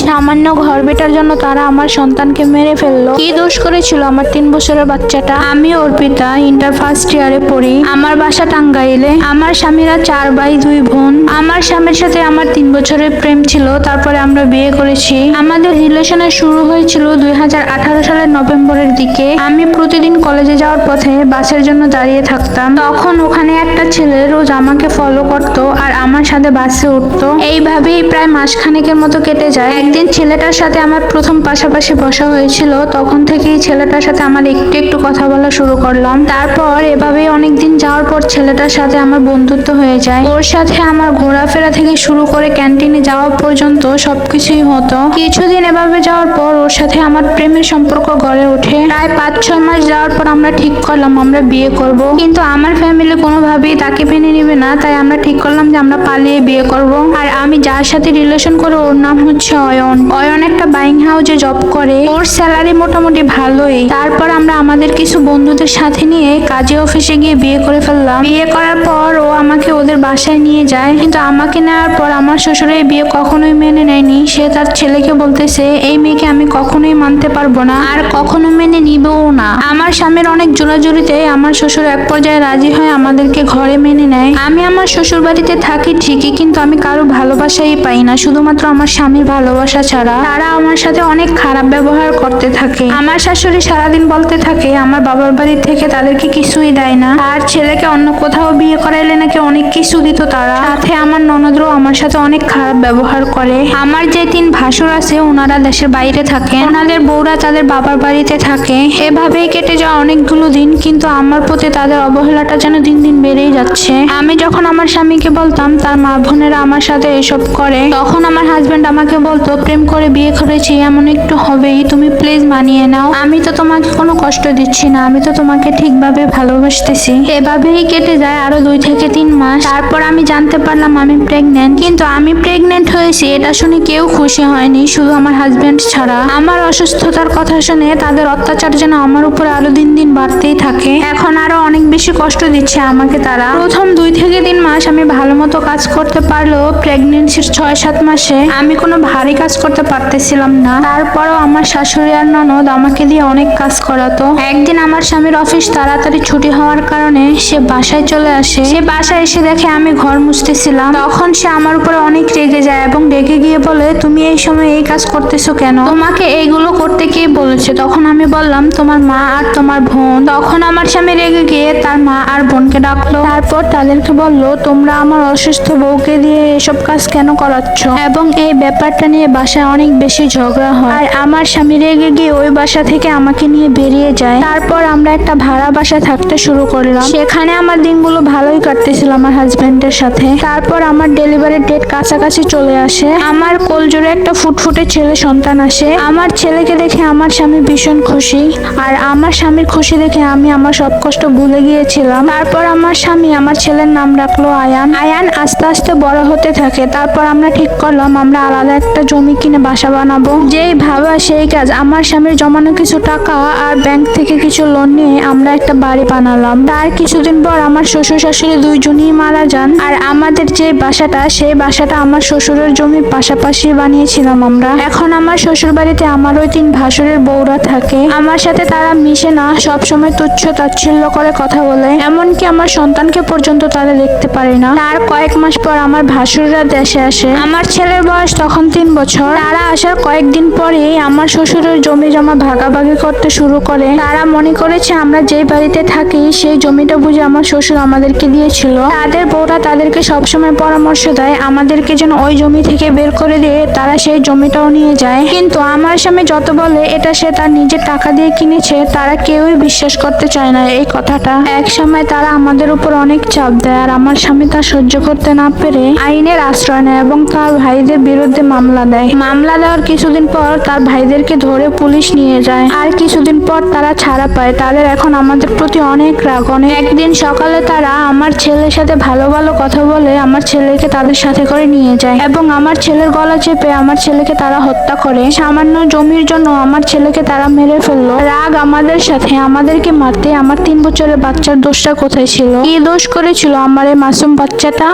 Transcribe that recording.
সামান্য ঘর বেটার জন্য তারা আমার সন্তানকে মেরে ফেললো। কি দোষ করেছিল আমার 3 বছরের বাচ্চাটা? আমি অর্পিতা, ইন্টার ফার্স্ট ইয়ারে পড়ি। আমার বাসা টাঙ্গাইলে। আমার স্বামীরা 4 ভাই 2 বোন। আমার স্বামীর সাথে আমার 3 বছরের প্রেম ছিল, তারপরে আমরা বিয়ে করেছি। আমাদের রিলেশনের শুরু হয়েছিল 2018 সালের নভেম্বরের দিকে। আমি প্রতিদিন কলেজে যাওয়ার পথে বাসের জন্য দাঁড়িয়ে থাকতাম। তখন ওখানে একটা ছেলে রোজ আমাকে ফলো করতো আর আমার সাথে বাসে উঠতো। এইভাবেই প্রায় মাসখানেকের মতো কেটে যায়। একদিন ছেলেটার সাথে আমার প্রথম পাশাপাশি বসা হয়েছিল। তখন থেকেই ছেলেটার সাথে আমার একটু একটু কথা বলা শুরু করলাম। তারপর এভাবেই অনেকদিন যাওয়ার পর ছেলেটার সাথে আমার বন্ধুত্ব হয়ে যায়। ওর সাথে আমার ঘোরাফেরা থেকে শুরু করে ক্যান্টিনে যাওয়া পর্যন্ত সবকিছুই হতো। কিছুদিন এভাবে যাওয়ার পর ওর সাথে আমার প্রেমের সম্পর্ক গড়ে ওঠে। প্রায় 5-6 মাস যাওয়ার পর আমরা ঠিক করলাম আমরা বিয়ে করব। কিন্তু আমার ফ্যামিলি কোনোভাবেই তাকে মেনে নেবে না, তাই আমরা ঠিক করলাম যে আমরা পালিয়ে বিয়ে করব। আর আমি যার সাথে রিলেশন করে ওর নাম হচ্ছে অয়ন। অয়ন একটা বাইং হাউসে জব করে। ওর স্যালারি মোটামুটি ভালোই। তারপর আমরা আমাদের কিছু বন্ধুদের সাথে নিয়ে কাজী অফিসে গিয়ে বিয়ে করে ফেললাম। বিয়ে করার পর ও আমাকে ওদের বাসায় নিয়ে যায়, কিন্তু আমাকে নেওয়ার পর আমার শ্বশুর এই বিয়ে কখনোই মেনে নেয়নি। সে তার ছেলেকে বলতেছে এই মেয়েকে আমি কখনোই মানতে পারবো না আর কখনো মেনে নিবও না। আমার স্বামীর অনেক জোরাজুরিতে আমার শ্বশুর এক পর্যায়ে রাজি হয়ে আমাদেরকে ঘরে মেনে নেয়। আমি আমার শ্বশুর বাড়িতে থাকি ঠিকই, কিন্তু আমি কারো ভালোবাসাই পাই না, শুধুমাত্র আমার স্বামীর ভালোবাসা ছাড়া। তারা আমার সাথে অনেক খারাপ ব্যবহার করতে থাকে। আমার শাশুড়ি সারাদিন বলতে থাকে আমার বাবার বাড়ি থেকে তাদেরকে কিছুই দেয় না, আর ছেলেকে অন্য কোথাও বিয়ে করাইলে নাকি অনেক কিছু দিত তারা। সাথে আমার ননদরাও আমার সাথে অনেক খারাপ ব্যবহার করে। আমার যে 3 ভাসুর আছে ওনারা দেশের বাইরে থাকে, ওনাদের বউরা তাদের বাবার বাড়িতে থাকে। এভাবেই কেটে যাওয়া অনেকগুলো দিন, কিন্তু আমার প্রতি তাদের অবহেলাটা যেন দিন দিন বেড়েই যাচ্ছে। আমি যখন আমার স্বামীকে বলতাম তার মা বোনেরা আমার সাথে এসব করে, তখন আমার হাজবেন্ড আমাকে বলতো প্রেম করে বিয়ে করেছি, এমন একটু হবেই, তুমি প্লিজ মানিয়ে নাও। আমি তো তোমাকে কোনো কষ্ট দিচ্ছি না, আমি তো তোমাকে ঠিকভাবে ভালোবাসতেছি। এভাবেই কেটে যায় আরো 2 থেকে 3 মাস। তারপর আমি জানতে পারলাম আমি প্রেগনেন্ট। কিন্তু আমি প্রেগনেন্ট হয়েছি এটা শুনে কেউ খুশি হয়নি, শুধু আমার হাজবেন্ড ছাড়া। আমার অসুস্থতার কথা শুনে তাদের অত্যাচার যেন আমার উপরে আরো দিন দিন বাড়তেই থাকে। এখন আরো অনেক বেশি কষ্ট দিচ্ছে আমাকে তারা। প্রথম 2 থেকে 3 মাস আমি ভালো মতো কাজ করতে পারলেও প্রেগনেন্সির 6-7 মাসে আমি কোনো ভারী কাজ করতে পারতেছিলাম না। তারপরও আমার শাশুড়ি আর ননদ আমাকে দিয়ে অনেক কাজ করাতো। একদিন আমার স্বামীর অফিস তাড়াতাড়ি ছুটি হওয়ার কারণে সে বাসায় চলে আসে। সে বাসায় এসে দেখে আমি ঘর মুছতেছিলাম। তখন সে আমার উপরে অনেক রেগে যায় এবং রেগে গিয়ে বলে তুমি এই সময় এই কাজ করতেছো কেন, তোমাকে এইগুলো করতে কে বলেছে? তখন আমি বললাম তোমার মা আর তোমার বোন। তখন আমার স্বামী রেগে গিয়ে তার মা আর বোনকে ডাকলো। তারপর তাদেরকে বললো তোমরা আমার অসুস্থ বউকে দিয়ে এসব কাজ কেন করাচ্ছ? এবং এই ব্যাপারটা নিয়ে বাসায় অনেক বেশি ঝগড়া হয়। আর আমার স্বামী রেগে গিয়ে ওই বাসা থেকে আমাকে নিয়ে বেরিয়ে যায়। তারপর আমরা একটা ভাড়া বাসায় থাকতে শুরু করলাম। সেখানে আমার দিনগুলো ভালোই কাটতেছিল আমার হাজবেন্ডের সাথে। তারপর আমার ডেলিভারির ডেট কাছাকাছি চলে আসে। আমার কোলজোরে একটা ফুটফুটে ছেলে সন্তান আসে। আমার ছেলেকে দেখে আমার স্বামী ভীষণ খুশি, আর আমার স্বামীর খুশি দেখে আমি আমার সব কষ্ট ভুলে গিয়েছিলাম। তারপর আমার স্বামী আমার ছেলের নাম রাখলো আয়ান। আয়ান আস্তে আস্তে বড় হতে থাকে। তারপর আমরা ঠিক করলাম আমরা আলাদা একটা জমি কিনে বাসা বানাবো। যেই ভাবা সেই কাজ। আমার স্বামীর জমানো কিছু টাকা আর ব্যাংক থেকে কিছু লোন নিয়ে আমরা একটা বাড়ি বানালাম। তার কিছুদিন পর আমার শ্বশুর শাশুড়ি 2 জনই মারা যান। আর আমাদের যে বাসাটা সেই বাসাটা আমার শ্বশুরের জমির পাশাপাশি বানিয়েছিলাম আমরা। এখন আমার শ্বশুর বাড়িতে আমার ওই 3 ভাসুরের বউরা থাকে। আমার সাথে তারা মিশে না, সবসময় তুচ্ছ তাচ্ছিল্য করে কথা বলে, এমনকি আমার সন্তানকে পর্যন্ত তারা দেখতে পারে না। তার কয়েক মাস পর আমার ভাসুররা দেশে আসে। আমার ছেলের বয়স তখন 3 বছর। তারা আসার কয়েকদিন পরেই আমার শ্বশুরের জমি জমা ভাগাভাগি করতে শুরু করে। তারা মনে করেছে আমরা যেই বাড়িতে থাকি সেই জমিটা বুঝে আমার শ্বশুর আমাদেরকে দিয়েছিল। তাদের বউরা তাদেরকে সবসময় পরামর্শ দেয় আমাদেরকে যেন ওই জমি থেকে বের করে দিয়ে তারা সেই জমিটাও নিয়ে যায়। কিন্তু আমার স্বামী যত বলে এটা সে তার নিজের টাকা দিয়ে কিনেছে, তারা কেউই বিশ্বাস করতে চায় না এই কথাটা। এক সময় তারা আমাদের উপর অনেক চাপ দেয়, আর আমার স্বামী তা সহ্য করতে না পেরে আইনের আশ্রয় নেয় এবং তার ভাইদের বিরুদ্ধে মামলা দেয়। মামলা দেওয়ার কিছুদিন পর তার ভাইদেরকে ধরে পুলিশ নিয়ে যায়। আর কিছুদিন পর তারা ছাড়া পায়। তাদের এখন আমাদের প্রতি অনেক রাগ। একদিন সকালে তারা আমার ছেলের সাথে ভালো ভালো কথা বলে আমার ছেলেকে তাদের সাথে করে নিয়ে যায় এবং আমার ছেলের গলা চেপে আমার ছেলেকে তারা হত্যা করে। সামান্য জমির জন্য আমার ছেলেকে তারা মেরে ফেললো। রাগ আমাদের সাথে আমাদেরকে মারতে আমার 3 বছরের বাচ্চার দোষটা কোথায় ছিল? কি দোষ করেছিল আমার এই মাসুম বাচ্চাটা?